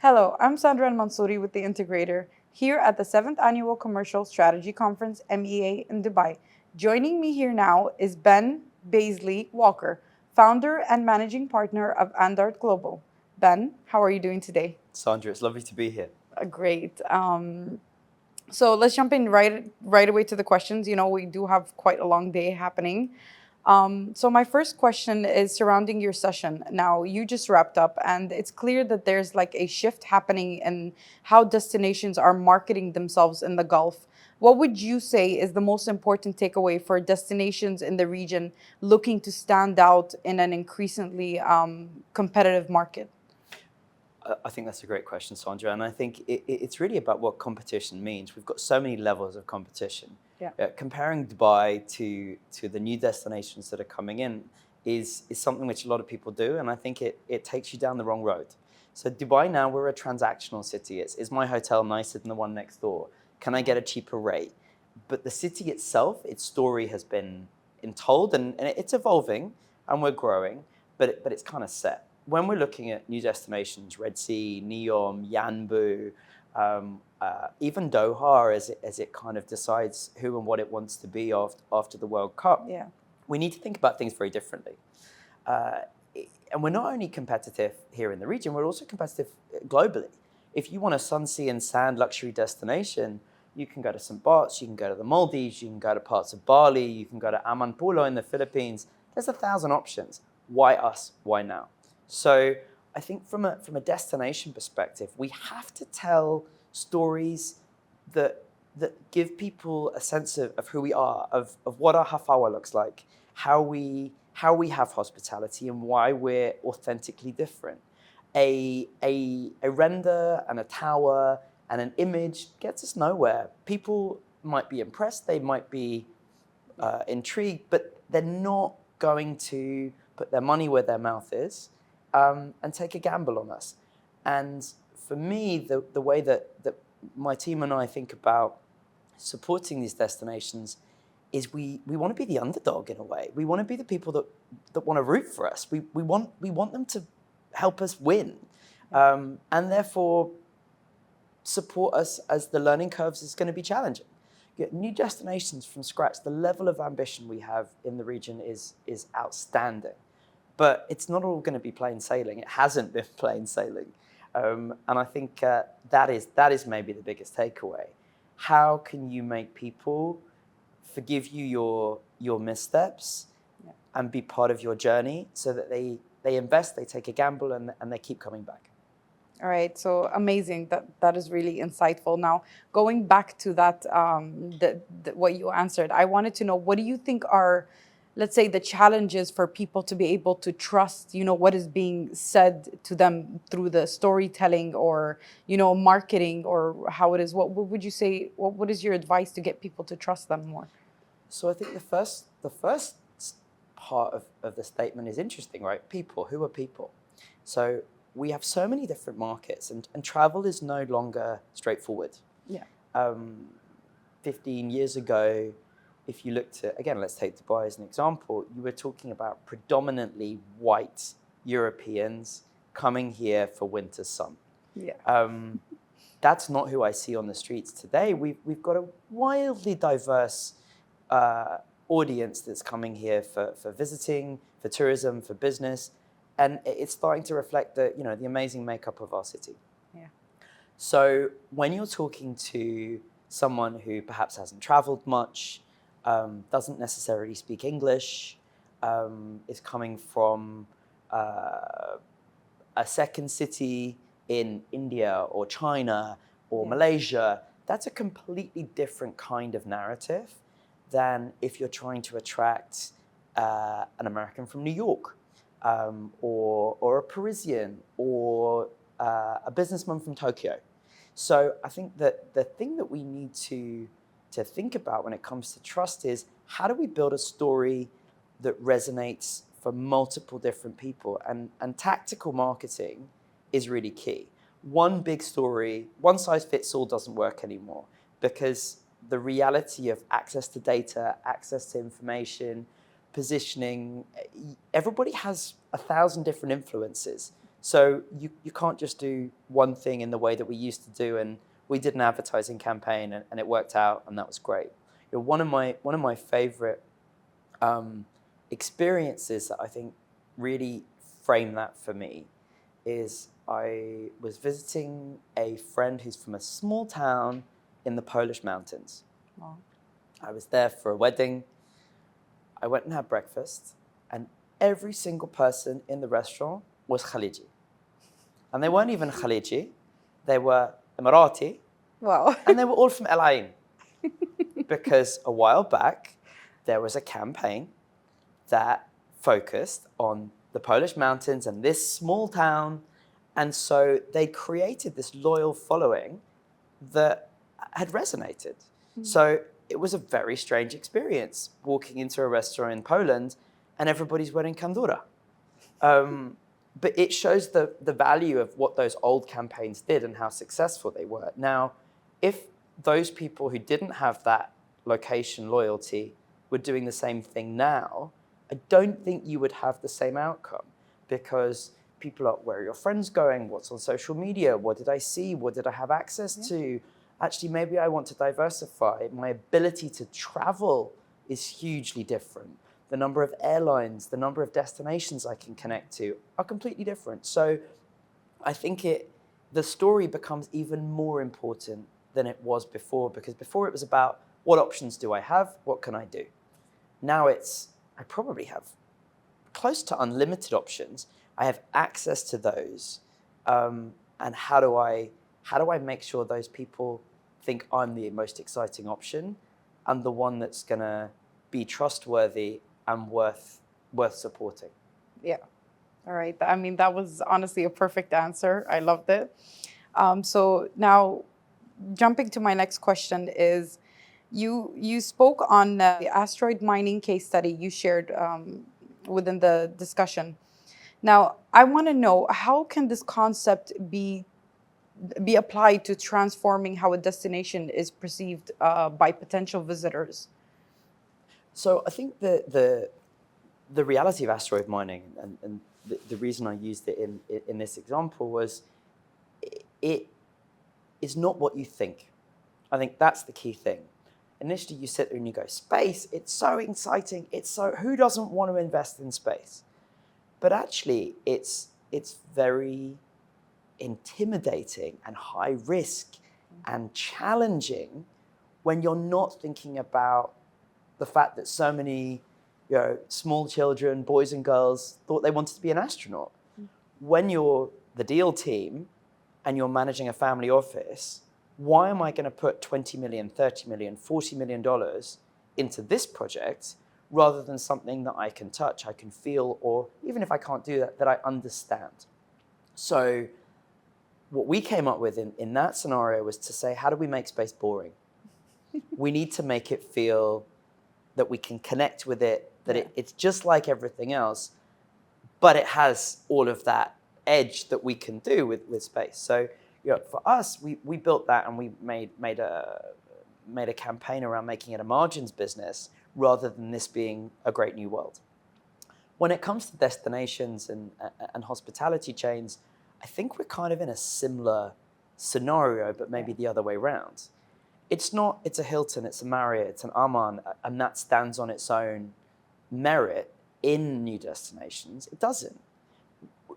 Hello, I'm Sandra Mansouri with the Integrator, here at the 7th Annual Commercial Strategy Conference, MEA, in Dubai. Joining me here now is Ben Baseley-Walker, founder and managing partner of Andart Global. Ben, how are you doing today? Sandra, it's lovely to be here. Great. So let's jump in right away to the questions. We do have quite a long day happening. So my first question is surrounding your session. Now, you just wrapped up, and it's clear that there's like a shift happening in how destinations are marketing themselves in the Gulf. What would you say is the most important takeaway for destinations in the region looking to stand out in an increasingly competitive market? I think that's a great question, Sandra, and I think it's really about what competition means. We've got so many levels of competition. Yeah. Comparing Dubai to the new destinations that are coming in is something which a lot of people do, and I think it takes you down the wrong road. So Dubai now, we're a transactional city. Is my hotel nicer than the one next door? Can I get a cheaper rate? But the city itself, its story has been told, and it's evolving, and we're growing, but it's kind of set. When we're looking at new destinations, Red Sea, Neom, Yanbu, even Doha, as it kind of decides who and what it wants to be after the World Cup, Yeah. we need to think about things very differently. And we're not only competitive here in the region, we're also competitive globally. If you want a sun, sea, and sand luxury destination, you can go to St. Bart's, you can go to the Maldives, you can go to parts of Bali, you can go to Amanpulo in the Philippines. There's 1,000 options. Why us? Why now? So I think from a destination perspective, we have to tell stories that give people a sense of who we are, of what our hafawa looks like, how we have hospitality, and why we're authentically different. A render and a tower and an image gets us nowhere. People might be impressed, they might be intrigued, but they're not going to put their money where their mouth is. And take a gamble on us. And for me, the way that my team and I think about supporting these destinations is we want to be the underdog in a way. We want to be the people that want to root for us. We want them to help us win, and therefore support us as the learning curves is going to be challenging. Get new destinations from scratch. The level of ambition we have in the region is outstanding. But it's not all going to be plain sailing. It hasn't been plain sailing. And I think that is maybe the biggest takeaway. How can you make people forgive you your missteps and be part of your journey so that they invest, they take a gamble, and they keep coming back? All right, so amazing. That is really insightful. Now, going back to that, what you answered, I wanted to know, what do you think are, let's say, the challenges for people to be able to trust, what is being said to them through the storytelling or, marketing, or how it is? What would you say? What is your advice to get people to trust them more? So I think the first part of the statement is interesting, right? People. Who are people? So we have so many different markets, and travel is no longer straightforward. Yeah. 15 years ago, if you looked at, again, let's take Dubai as an example, you were talking about predominantly white Europeans coming here for winter sun. Yeah. That's not who I see on the streets today. We've got a wildly diverse audience that's coming here for visiting, for tourism, for business, and it's starting to reflect the amazing makeup of our city. Yeah. So when you're talking to someone who perhaps hasn't traveled much, doesn't necessarily speak English, is coming from a second city in India or China or Malaysia, that's a completely different kind of narrative than if you're trying to attract an American from New York, or a Parisian, or a businessman from Tokyo. So I think that the thing that we need to think about when it comes to trust is, how do we build a story that resonates for multiple different people? And tactical marketing is really key. One big story, one size fits all, doesn't work anymore, because the reality of access to data, access to information, positioning, everybody has 1,000 different influences. So you can't just do one thing in the way that we used to do. And we did an advertising campaign and it worked out and that was great. You know, one of my favorite experiences that I think really frame that for me is I was visiting a friend who's from a small town in the Polish mountains. Wow. I was there for a wedding. I went and had breakfast, and every single person in the restaurant was Khaliji. And they weren't even Khaliji, they were Emirati, Wow. and they were all from El Ain. Because a while back, there was a campaign that focused on the Polish mountains and this small town. And so they created this loyal following that had resonated. So it was a very strange experience walking into a restaurant in Poland and everybody's wearing kandura. But it shows the value of what those old campaigns did and how successful they were. Now, if those people who didn't have that location loyalty were doing the same thing now, I don't think you would have the same outcome, because people are, where are your friends going? What's on social media? What did I see? What did I have access to? Actually, maybe I want to diversify. My ability to travel is hugely different. The number of airlines, the number of destinations I can connect to are completely different. So I think the story becomes even more important than it was before, because before it was about what options do I have? What can I do? Now I probably have close to unlimited options. I have access to those. And how do I make sure those people think I'm the most exciting option and the one that's gonna be trustworthy and worth supporting? Yeah. All right. I mean, that was honestly a perfect answer. I loved it. So now, jumping to my next question is, you spoke on the asteroid mining case study you shared within the discussion. Now, I want to know, how can this concept be applied to transforming how a destination is perceived by potential visitors? So I think the reality of asteroid mining, and the reason I used it in this example was it is not what you think. I think that's the key thing. Initially, you sit there and you go, space, it's so exciting. Who doesn't want to invest in space? But actually, it's very intimidating and high risk and challenging when you're not thinking about the fact that so many small children, boys and girls, thought they wanted to be an astronaut. When you're the deal team and you're managing a family office, why am I going to put $20 million, $30 million, $40 million into this project rather than something that I can touch, I can feel, or even if I can't do that, that I understand? So what we came up with in that scenario was to say, how do we make space boring? We need to make it feel that we can connect with it, that it's just like everything else, but it has all of that edge that we can do with space. So for us, we built that and we made a campaign around making it a margins business rather than this being a great new world. When it comes to destinations and hospitality chains, I think we're kind of in a similar scenario, but maybe the other way around. It's a Hilton, it's a Marriott, it's an Aman, and that stands on its own merit in new destinations. It doesn't.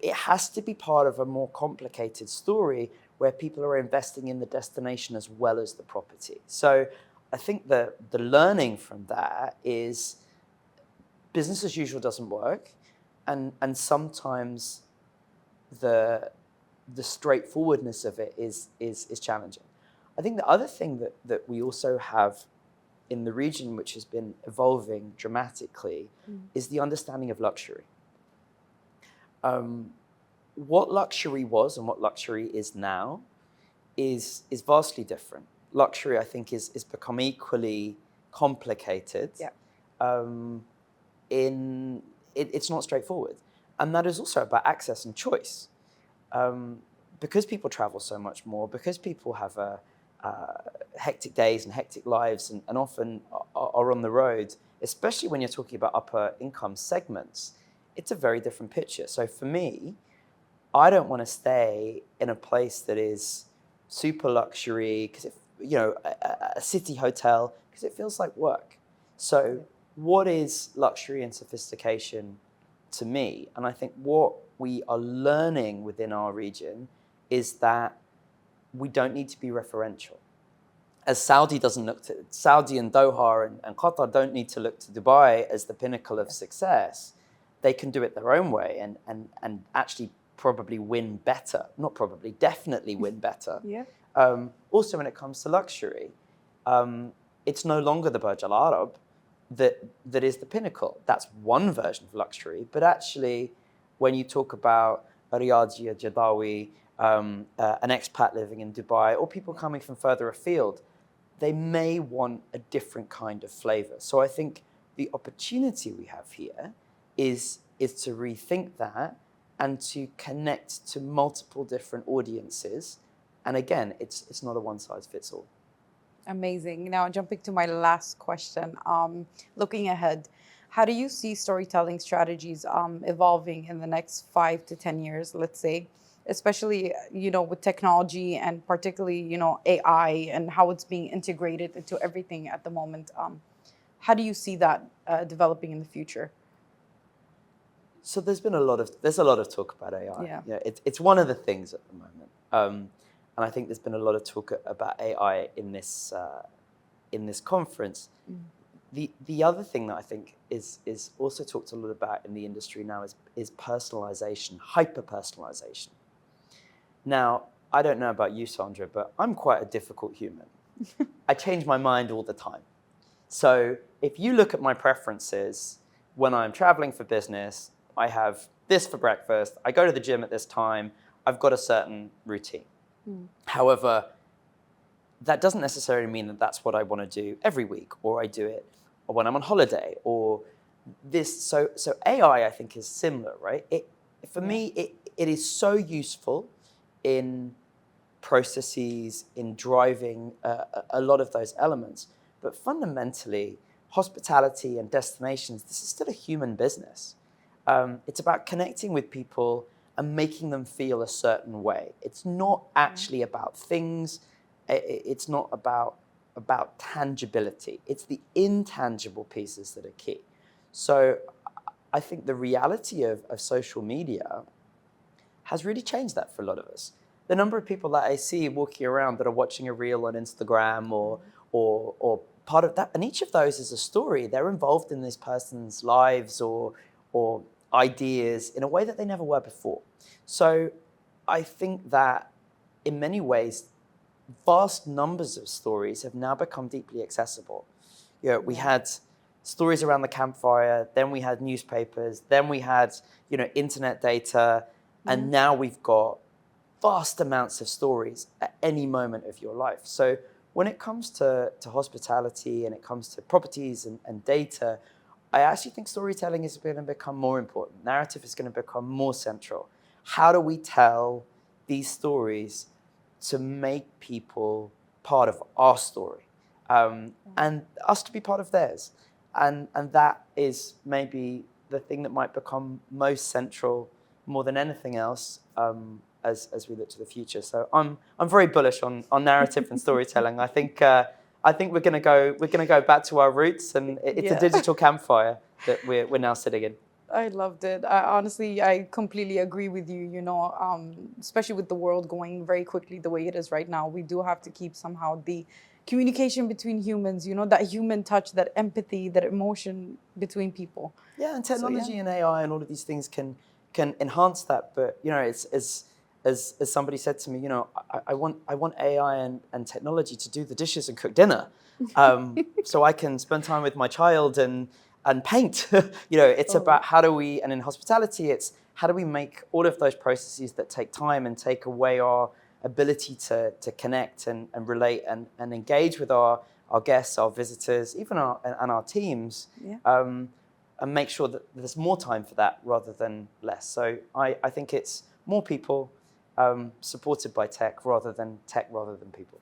It has to be part of a more complicated story where people are investing in the destination as well as the property. So I think the learning from that is business as usual doesn't work, and sometimes the straightforwardness of it is challenging. I think the other thing that we also have in the region, which has been evolving dramatically, is the understanding of luxury. What luxury was and what luxury is now is vastly different. Luxury, I think, is become equally complicated. Yeah. It's not straightforward. And that is also about access and choice. Because people travel so much more, because people have hectic days and hectic lives and often are on the road, especially when you're talking about upper income segments, it's a very different picture. So for me, I don't want to stay in a place that is super luxury because a city hotel because it feels like work. So what is luxury and sophistication to me? And I think what we are learning within our region is that we don't need to be referential. As Saudi and Doha and Qatar don't need to look to Dubai as the pinnacle of success. They can do it their own way and actually probably win better. Not probably, definitely win better. Yeah. Also, when it comes to luxury, it's no longer the Burj Al Arab that is the pinnacle. That's one version of luxury. But actually, when you talk about a Riyadhi, a Jadawi, an expat living in Dubai, or people coming from further afield, they may want a different kind of flavor. So I think the opportunity we have here is to rethink that and to connect to multiple different audiences. And again, it's not a one size fits all. Amazing. Now, jumping to my last question, looking ahead, how do you see storytelling strategies evolving in the next 5 to 10 years, let's say, especially, with technology and particularly, AI and how it's being integrated into everything at the moment? How do you see that developing in the future? So there's a lot of talk about AI. Yeah. It's one of the things at the moment, and I think there's been a lot of talk about AI in this conference. The other thing that I think is also talked a lot about in the industry now is personalization, hyper personalization. Now, I don't know about you, Sandra, but I'm quite a difficult human. I change my mind all the time. So if you look at my preferences when I'm traveling for business, I have this for breakfast, I go to the gym at this time, I've got a certain routine. However, that doesn't necessarily mean that that's what I want to do every week, or I do it when I'm on holiday, or this. So AI, I think, is similar, right? For me, it is so useful in processes, in driving a lot of those elements. But fundamentally, hospitality and destinations, this is still a human business. It's about connecting with people and making them feel a certain way. It's not actually about things. It's not about tangibility. It's the intangible pieces that are key. So I think the reality of social media has really changed that for a lot of us. The number of people that I see walking around that are watching a reel on Instagram or part of that, and each of those is a story. They're involved in this person's lives or ideas in a way that they never were before. So I think that in many ways, vast numbers of stories have now become deeply accessible. We had stories around the campfire, then we had newspapers, then we had internet data, and now we've got vast amounts of stories at any moment of your life. So when it comes to hospitality and it comes to properties and data, I actually think storytelling is going to become more important. Narrative is going to become more central. How do we tell these stories to make people part of our story and us to be part of theirs? And that is maybe the thing that might become most central more than anything else as we look to the future. So I'm very bullish on narrative and storytelling. I think we're going to go back to our roots, and it's a digital campfire that we're now sitting in. I loved it. Honestly, I completely agree with you. Especially with the world going very quickly the way it is right now, we do have to keep somehow the communication between humans. That human touch, that empathy, that emotion between people. Yeah, and technology and AI and all of these things can enhance that. But it's as somebody said to me, I want AI and technology to do the dishes and cook dinner, so I can spend time with my child and paint. It's about how do we, and in hospitality, it's how do we make all of those processes that take time and take away our ability to connect and relate and engage with our guests, our visitors, even our teams, and make sure that there's more time for that rather than less. So I think it's more people supported by tech rather than people.